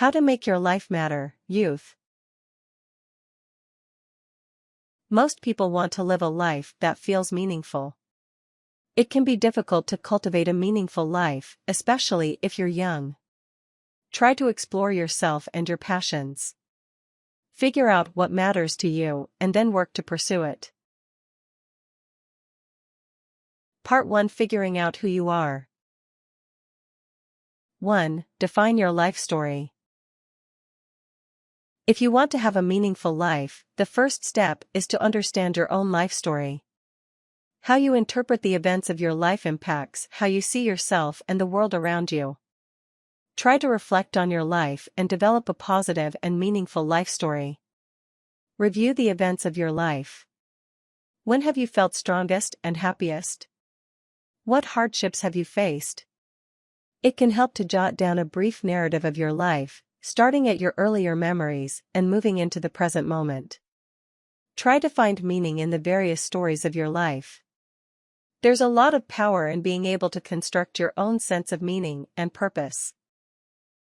How to make your life matter, youth. Most people want to live a life that feels meaningful. It can be difficult to cultivate a meaningful life, especially if you're young. Try to explore yourself and your passions. Figure out what matters to you and then work to pursue it. Part 1: Figuring out who you are. 1. Define your life story. If you want to have a meaningful life, the first step is to understand your own life story. How you interpret the events of your life impacts how you see yourself and the world around you. Try to reflect on your life and develop a positive and meaningful life story. Review the events of your life. When have you felt strongest and happiest? What hardships have you faced? It can help to jot down a brief narrative of your life, starting at your earlier memories and moving into the present moment. Try to find meaning in the various stories of your life. There's a lot of power in being able to construct your own sense of meaning and purpose.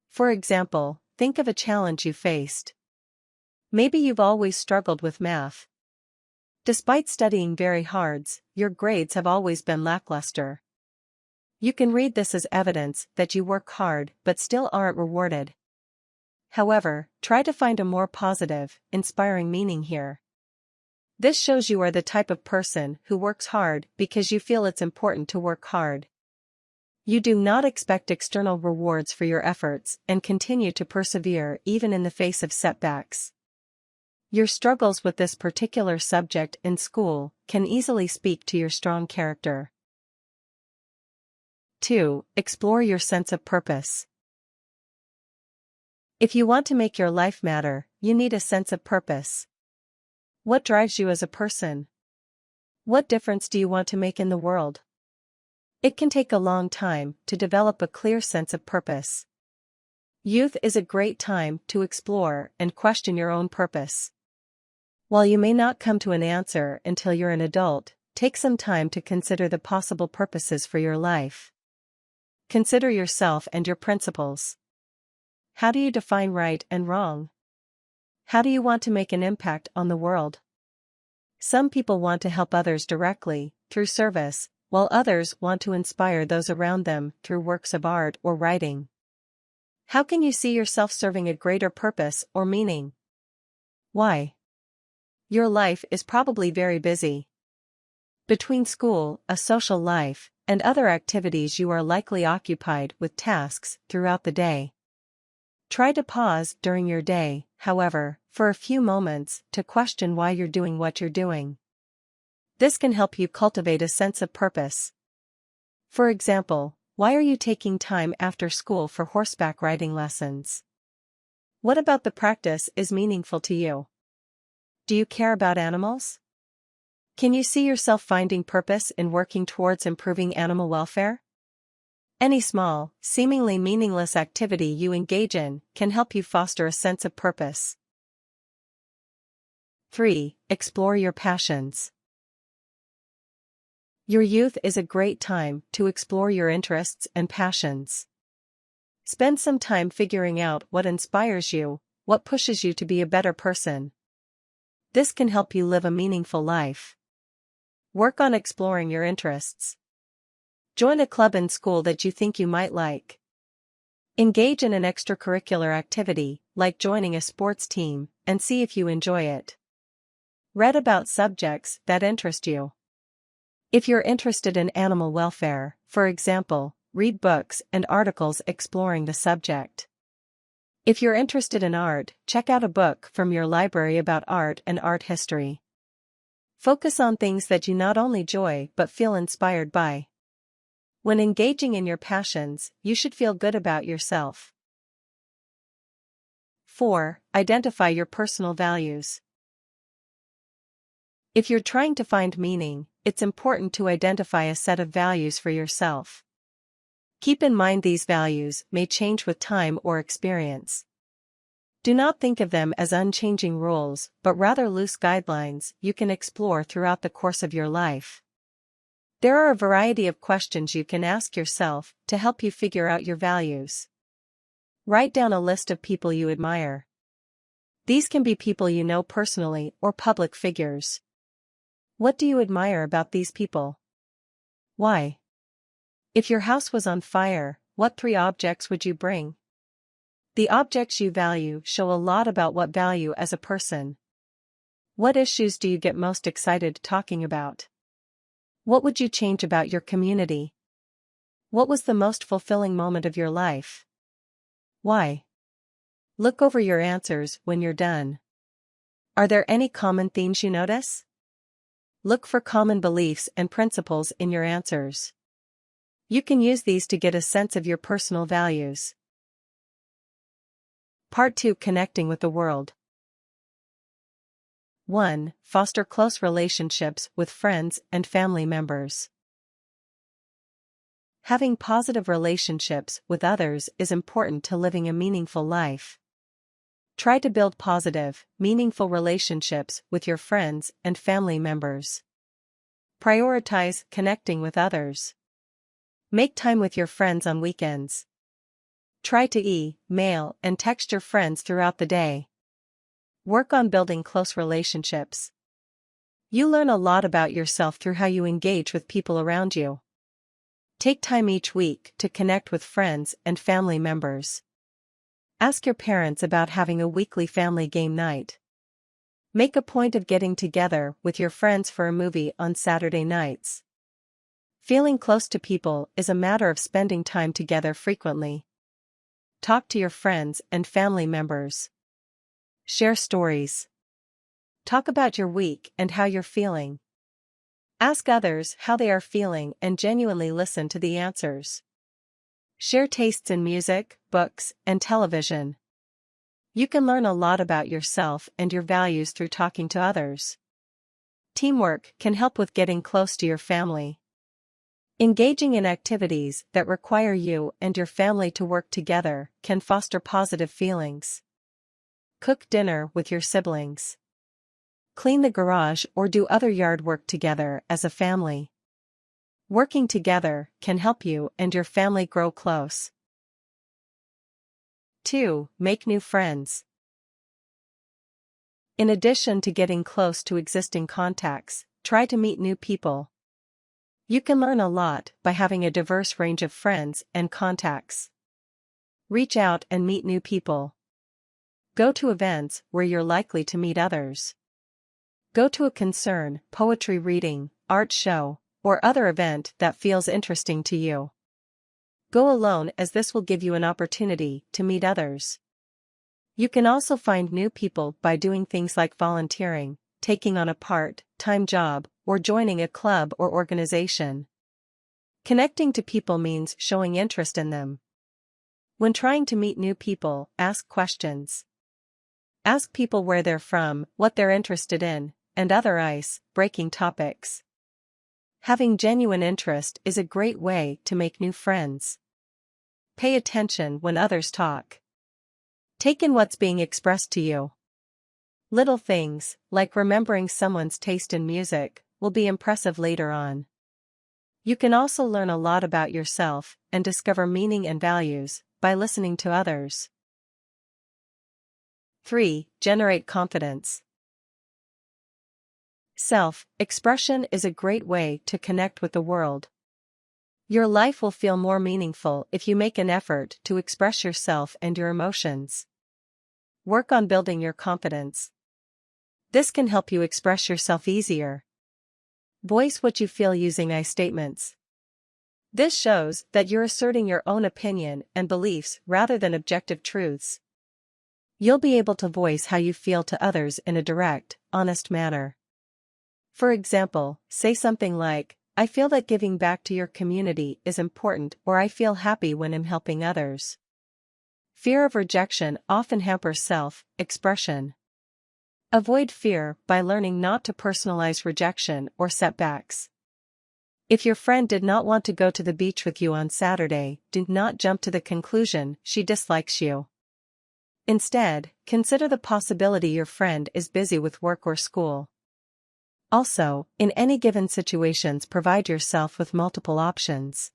For example, think of a challenge you faced. Maybe you've always struggled with math. Despite studying very hard, your grades have always been lackluster. You can read this as evidence that you work hard but still aren't rewarded. However, try to find a more positive, inspiring meaning here. This shows you are the type of person who works hard because you feel it's important to work hard. You do not expect external rewards for your efforts and continue to persevere even in the face of setbacks. Your struggles with this particular subject in school can easily speak to your strong character. 2. Explore your sense of purpose. If you want to make your life matter, you need a sense of purpose. What drives you as a person? What difference do you want to make in the world? It can take a long time to develop a clear sense of purpose. Youth is a great time to explore and question your own purpose. While you may not come to an answer until you're an adult, take some time to consider the possible purposes for your life. Consider yourself and your principles. How do you define right and wrong? How do you want to make an impact on the world? Some people want to help others directly, through service, while others want to inspire those around them through works of art or writing. How can you see yourself serving a greater purpose or meaning? Why? Your life is probably very busy. Between school, a social life, and other activities, you are likely occupied with tasks throughout the day. Try to pause during your day, however, for a few moments to question why you're doing what you're doing. This can help you cultivate a sense of purpose. For example, why are you taking time after school for horseback riding lessons? What about the practice is meaningful to you? Do you care about animals? Can you see yourself finding purpose in working towards improving animal welfare? Any small, seemingly meaningless activity you engage in can help you foster a sense of purpose. 3. Explore your passions. Your youth is a great time to explore your interests and passions. Spend some time figuring out what inspires you, what pushes you to be a better person. This can help you live a meaningful life. Work on exploring your interests. Join a club in school that you think you might like. Engage in an extracurricular activity, like joining a sports team, and see if you enjoy it. Read about subjects that interest you. If you're interested in animal welfare, for example, read books and articles exploring the subject. If you're interested in art, check out a book from your library about art and art history. Focus on things that you not only enjoy but feel inspired by. When engaging in your passions, you should feel good about yourself. 4. Identify your personal values. If you're trying to find meaning, it's important to identify a set of values for yourself. Keep in mind these values may change with time or experience. Do not think of them as unchanging rules, but rather loose guidelines you can explore throughout the course of your life. There are a variety of questions you can ask yourself to help you figure out your values. Write down a list of people you admire. These can be people you know personally or public figures. What do you admire about these people? Why? If your house was on fire, what 3 objects would you bring? The objects you value show a lot about what value as a person. What issues do you get most excited talking about? What would you change about your community? What was the most fulfilling moment of your life? Why? Look over your answers when you're done. Are there any common themes you notice? Look for common beliefs and principles in your answers. You can use these to get a sense of your personal values. Part 2: Connecting with the world. 1. Foster close relationships with friends and family members. Having positive relationships with others is important to living a meaningful life. Try to build positive, meaningful relationships with your friends and family members. Prioritize connecting with others. Make time with your friends on weekends. Try to email and text your friends throughout the day. Work on building close relationships. You learn a lot about yourself through how you engage with people around you. Take time each week to connect with friends and family members. Ask your parents about having a weekly family game night. Make a point of getting together with your friends for a movie on Saturday nights. Feeling close to people is a matter of spending time together frequently. Talk to your friends and family members. Share stories. Talk about your week and how you're feeling. Ask others how they are feeling and genuinely listen to the answers. Share tastes in music, books, and television. You can learn a lot about yourself and your values through talking to others. Teamwork can help with getting close to your family. Engaging in activities that require you and your family to work together can foster positive feelings. Cook dinner with your siblings. Clean the garage or do other yard work together as a family. Working together can help you and your family grow close. 2. Make new friends. In addition to getting close to existing contacts, try to meet new people. You can learn a lot by having a diverse range of friends and contacts. Reach out and meet new people. Go to events where you're likely to meet others. Go to a concert, poetry reading, art show, or other event that feels interesting to you. Go alone, as this will give you an opportunity to meet others. You can also find new people by doing things like volunteering, taking on a part-time job, or joining a club or organization. Connecting to people means showing interest in them. When trying to meet new people, ask questions. Ask people where they're from, what they're interested in, and other ice-breaking topics. Having genuine interest is a great way to make new friends. Pay attention when others talk. Take in what's being expressed to you. Little things, like remembering someone's taste in music, will be impressive later on. You can also learn a lot about yourself and discover meaning and values by listening to others. 3. Generate confidence. Self-expression is a great way to connect with the world. Your life will feel more meaningful if you make an effort to express yourself and your emotions. Work on building your confidence. This can help you express yourself easier. Voice what you feel using I statements. This shows that you're asserting your own opinion and beliefs rather than objective truths. You'll be able to voice how you feel to others in a direct, honest manner. For example, say something like, I feel that giving back to your community is important, or I feel happy when I'm helping others. Fear of rejection often hampers self-expression. Avoid fear by learning not to personalize rejection or setbacks. If your friend did not want to go to the beach with you on Saturday, do not jump to the conclusion she dislikes you. Instead, consider the possibility your friend is busy with work or school. Also, in any given situations, provide yourself with multiple options.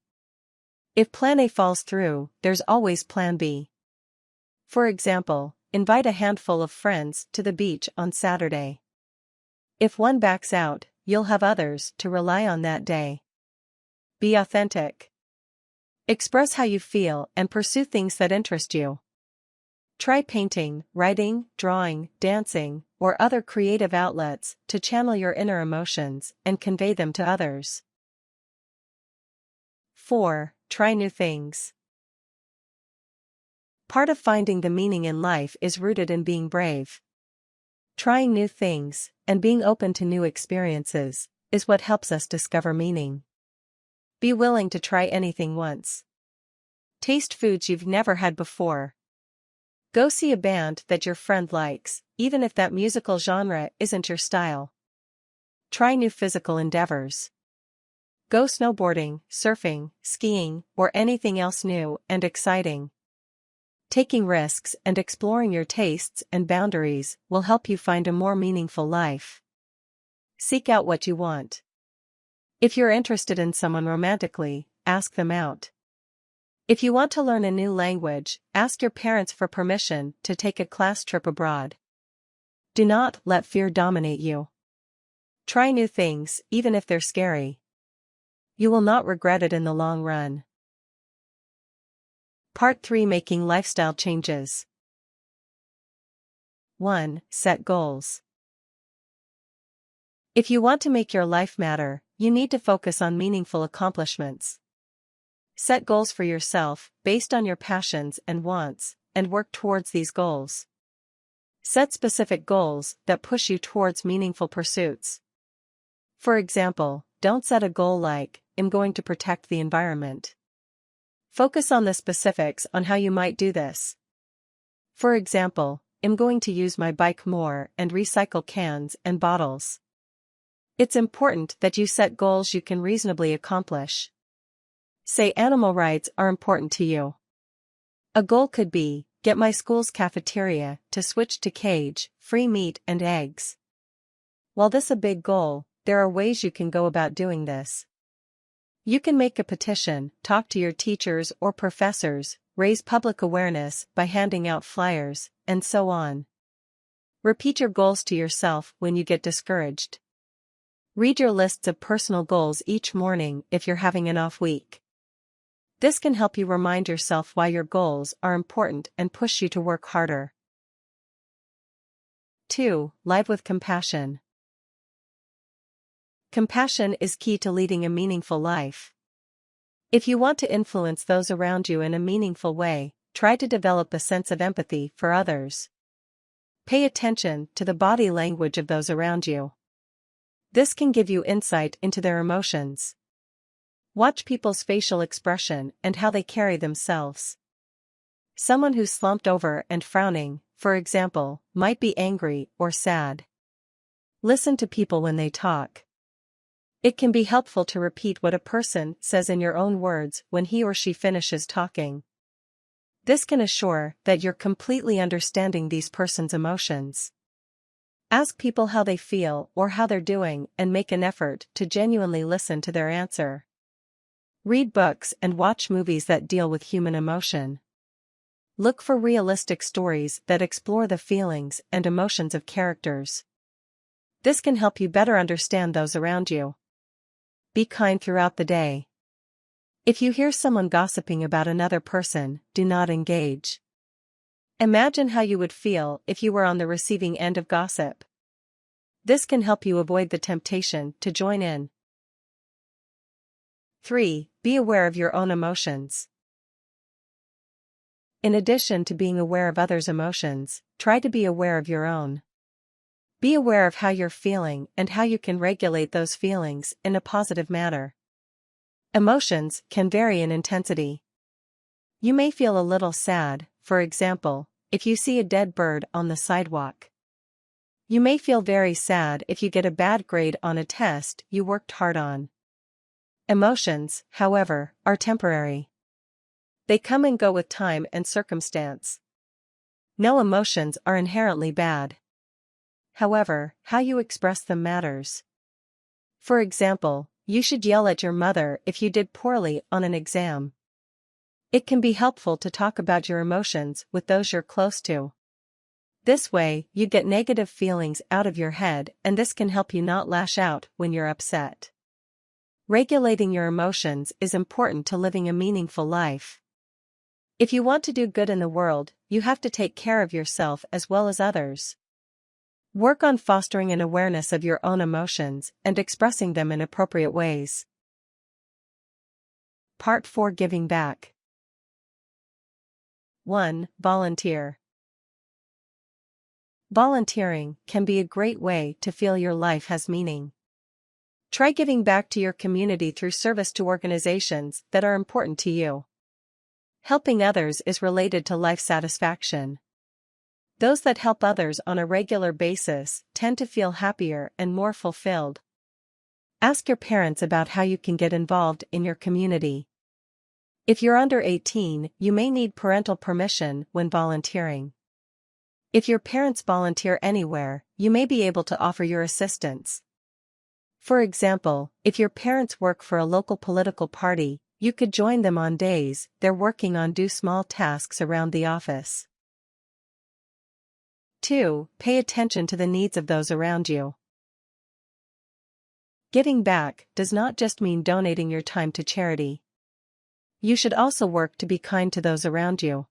If plan A falls through, there's always plan B. For example, invite a handful of friends to the beach on Saturday. If one backs out, you'll have others to rely on that day. Be authentic. Express how you feel and pursue things that interest you. Try painting, writing, drawing, dancing, or other creative outlets to channel your inner emotions and convey them to others. 4. Try new things. Part of finding the meaning in life is rooted in being brave. Trying new things, and being open to new experiences, is what helps us discover meaning. Be willing to try anything once. Taste foods you've never had before. Go see a band that your friend likes, even if that musical genre isn't your style. Try new physical endeavors. Go snowboarding, surfing, skiing, or anything else new and exciting. Taking risks and exploring your tastes and boundaries will help you find a more meaningful life. Seek out what you want. If you're interested in someone romantically, ask them out. If you want to learn a new language, ask your parents for permission to take a class trip abroad. Do not let fear dominate you. Try new things, even if they're scary. You will not regret it in the long run. Part 3: Making lifestyle changes. 1. Set goals. If you want to make your life matter, you need to focus on meaningful accomplishments. Set goals for yourself, based on your passions and wants, and work towards these goals. Set specific goals that push you towards meaningful pursuits. For example, don't set a goal like, "I'm going to protect the environment." Focus on the specifics on how you might do this. For example, "I'm going to use my bike more and recycle cans and bottles." It's important that you set goals you can reasonably accomplish. Say animal rights are important to you. A goal could be, get my school's cafeteria to switch to cage-free meat and eggs. While this is a big goal, there are ways you can go about doing this. You can make a petition, talk to your teachers or professors, raise public awareness by handing out flyers, and so on. Repeat your goals to yourself when you get discouraged. Read your lists of personal goals each morning if you're having an off week. This can help you remind yourself why your goals are important and push you to work harder. 2. Live with compassion. Compassion is key to leading a meaningful life. If you want to influence those around you in a meaningful way, try to develop a sense of empathy for others. Pay attention to the body language of those around you. This can give you insight into their emotions. Watch people's facial expression and how they carry themselves. Someone who's slumped over and frowning, for example, might be angry or sad. Listen to people when they talk. It can be helpful to repeat what a person says in your own words when he or she finishes talking. This can assure that you're completely understanding these person's emotions. Ask people how they feel or how they're doing and make an effort to genuinely listen to their answer. Read books and watch movies that deal with human emotion. Look for realistic stories that explore the feelings and emotions of characters. This can help you better understand those around you. Be kind throughout the day. If you hear someone gossiping about another person, do not engage. Imagine how you would feel if you were on the receiving end of gossip. This can help you avoid the temptation to join in. 3. Be aware of your own emotions. In addition to being aware of others' emotions, try to be aware of your own. Be aware of how you're feeling and how you can regulate those feelings in a positive manner. Emotions can vary in intensity. You may feel a little sad, for example, if you see a dead bird on the sidewalk. You may feel very sad if you get a bad grade on a test you worked hard on. Emotions, however, are temporary. They come and go with time and circumstance. No emotions are inherently bad. However, how you express them matters. For example, you should yell at your mother if you did poorly on an exam. It can be helpful to talk about your emotions with those you're close to. This way, you get negative feelings out of your head, and this can help you not lash out when you're upset. Regulating your emotions is important to living a meaningful life. If you want to do good in the world, you have to take care of yourself as well as others. Work on fostering an awareness of your own emotions and expressing them in appropriate ways. Part 4: Giving Back. 1. Volunteer. Volunteering can be a great way to feel your life has meaning. Try giving back to your community through service to organizations that are important to you. Helping others is related to life satisfaction. Those that help others on a regular basis tend to feel happier and more fulfilled. Ask your parents about how you can get involved in your community. If you're under 18, you may need parental permission when volunteering. If your parents volunteer anywhere, you may be able to offer your assistance. For example, if your parents work for a local political party, you could join them on days they're working on do small tasks around the office. 2. Pay attention to the needs of those around you. Giving back does not just mean donating your time to charity. You should also work to be kind to those around you.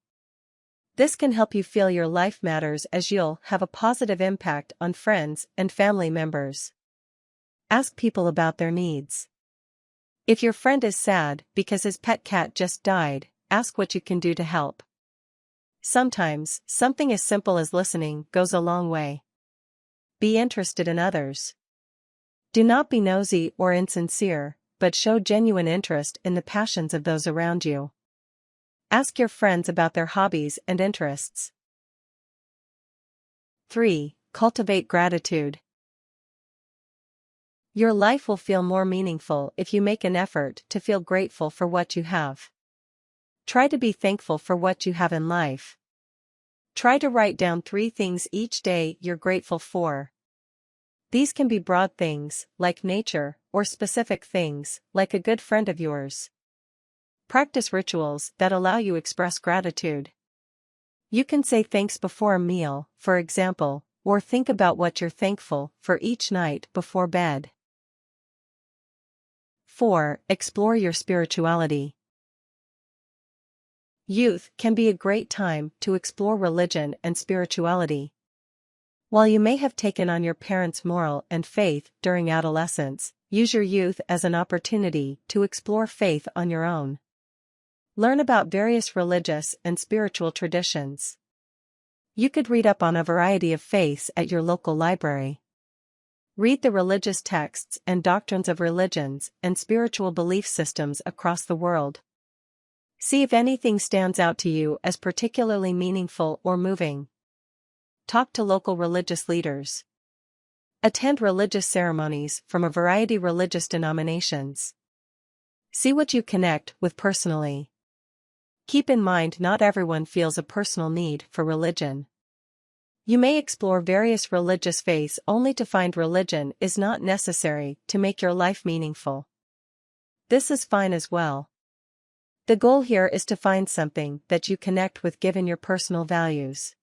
This can help you feel your life matters, as you'll have a positive impact on friends and family members. Ask people about their needs. If your friend is sad because his pet cat just died, ask what you can do to help. Sometimes, something as simple as listening goes a long way. Be interested in others. Do not be nosy or insincere, but show genuine interest in the passions of those around you. Ask your friends about their hobbies and interests. 3. Cultivate gratitude. Your life will feel more meaningful if you make an effort to feel grateful for what you have. Try to be thankful for what you have in life. Try to write down 3 things each day you're grateful for. These can be broad things, like nature, or specific things, like a good friend of yours. Practice rituals that allow you to express gratitude. You can say thanks before a meal, for example, or think about what you're thankful for each night before bed. 4. Explore your spirituality. Youth can be a great time to explore religion and spirituality. While you may have taken on your parents' moral and faith during adolescence, use your youth as an opportunity to explore faith on your own. Learn about various religious and spiritual traditions. You could read up on a variety of faiths at your local library. Read the religious texts and doctrines of religions and spiritual belief systems across the world. See if anything stands out to you as particularly meaningful or moving. Talk to local religious leaders. Attend religious ceremonies from a variety of religious denominations. See what you connect with personally. Keep in mind, not everyone feels a personal need for religion. You may explore various religious faiths only to find religion is not necessary to make your life meaningful. This is fine as well. The goal here is to find something that you connect with given your personal values.